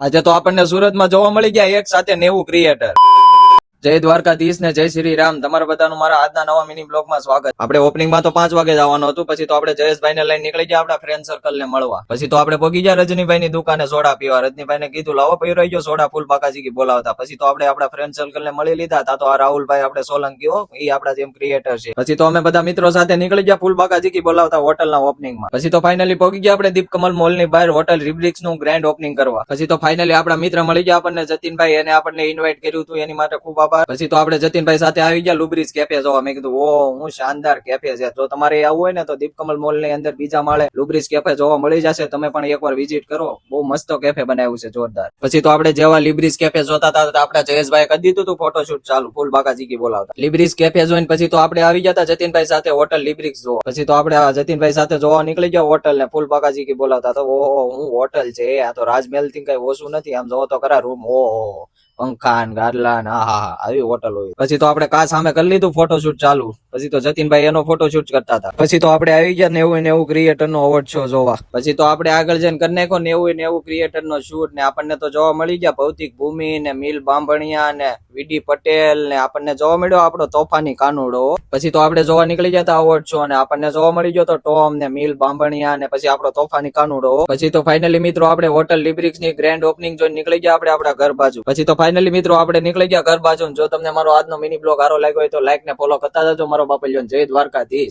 આજે તો આપણને સુરતમાં જોવા મળી ગયા એક સાથે 90 ક્રિએટર. જય દ્વારકાધીશ ને જય શ્રી રામ. તમારા બધાનું મારા આજના નવા મિની બ્લોગમાં સ્વાગત. આપણે ઓપનિંગમાં તો 5 વાગે જવાનું હતું, પછી તો આપણે જયેશભાઈને લઈને નીકળી ગયા આપણા ફ્રેન્ડ સર્કલ ને મળવા. પછી તો આપણે પહોંચી ગયા રજનીભાઈ ની દુકાને સોડા પીવા. રજનીભાઈને કીધું લાવો પી રહી ગયો સોડા ફૂલ બાકાજી બોલાવતા. પછી તો આપણે આપણા ફ્રેન્ડ સર્કલ ને મળી લીધા. તા તો આ રાહુલભાઈ આપણે સોલંકી એ આપણા જેમ ક્રિએટર છે. પછી તો અમે બધા મિત્રો સાથે નીકળી ગયા ફૂલ બાકાજી બોલાવતા હોટલના ઓપનિંગમાં. પછી તો ફાઇનલી પહોંચી ગયા આપણે દીપકમલ મોલ ની બહાર હોટલ રિબ્રિક્સ નું ગ્રેન્ડ ઓપનિંગ કરવા. પછી તો ફાઇનલી આપણા મિત્ર મળી ગયા આપણને જતીનભાઈ, એને આપણને ઇન્વાઇટ કર્યું હતું, એની માટે ખૂબ આભાર. પછી તો આપણે જતીનભાઈ સાથે આવી ગયા લુબ્રિક્સ કેફે જોવા. મેં કીધું ઓ હું શાનદાર કેફે છે, જો તમારે આવવું હોય ને તો દીપકમલ મોલ ની અંદર બીજા માળે લુબ્રિક્સ કેફે જોવા મળી જશે. તમે પણ એકવાર વિઝિટ કરો, બહુ મસ્ત કેફે બનાવ્યું છે, જોરદાર. પછી તો આપણે જેવા લિબ્રિક્સ કેફે જોતા હતા આપણા જયેશભાઈ કરી દીધું હતું ફોટોશૂટ ચાલુ ફૂલ બાકાજી બોલાવતા. લિબ્રિક્સ કેફે જોઈને પછી તો આપણે આવી ગયા હતા જતીનભાઈ સાથે હોટલ લિબ્રિક્સ જોવા. પછી તો આપણે જતીનભાઈ સાથે જોવા નીકળી ગયા હોટલ ને ફૂલ બાકાજી બોલાવતા. તો ઓહો હું હોટલ છે, આ તો રાજમહેલ થી કઈ ઓછું નથી. આમ જોવો તો ખરા રૂમ, ઓહો પંખાન ગાદલાન, હા આવી હોટલ હોય. પછી તો આપણે કા સામે કરી લીધું ફોટોશૂટ ચાલુ. પછી તો જતીનભાઈ એનો ફોટોશૂટ કરતા હતા. પછી તો આપણે આવી ગયા 90 ક્રિએટર નો અવોર્ડ શો જોવા. પછી તો આપણે આગળ જઈને કરી નાખો 90 ક્રિએટર નો શૂટ ને આપણને તો જોવા મળી ગયા ભૌતિક ભૂમિ ને મિલ બાંભણિયા ને વીડી પટેલ ને આપણને જોવા મળ્યો આપણો તોફાની કાનુડો. પછી તો આપણે જોવા નીકળી ગયા હતા અવોર્ડ શો અને આપણને જોવા મળી ગયો તો ટોમ ને મિલ બાંભણિયા ને પછી આપણો તોફાની કાનુડો. પછી તો ફાઇનલી મિત્રો આપણે હોટલ લિબ્રિક્સ ની ગ્રેન્ડ ઓપનિંગ જોઈને નીકળી ગયા આપણે આપણા ઘર બાજુ. પછી તો ફાઇનલી મિત્રો આપણે નીકળી ગયા ઘર બાજુ. જો તમને મારો આજનો મિની બ્લોગ સારો લાગ્યો હોય તો લાઈક ને ફોલો કરતા જજો. મારો બાપલિયો જય દ્વારકાધીશ.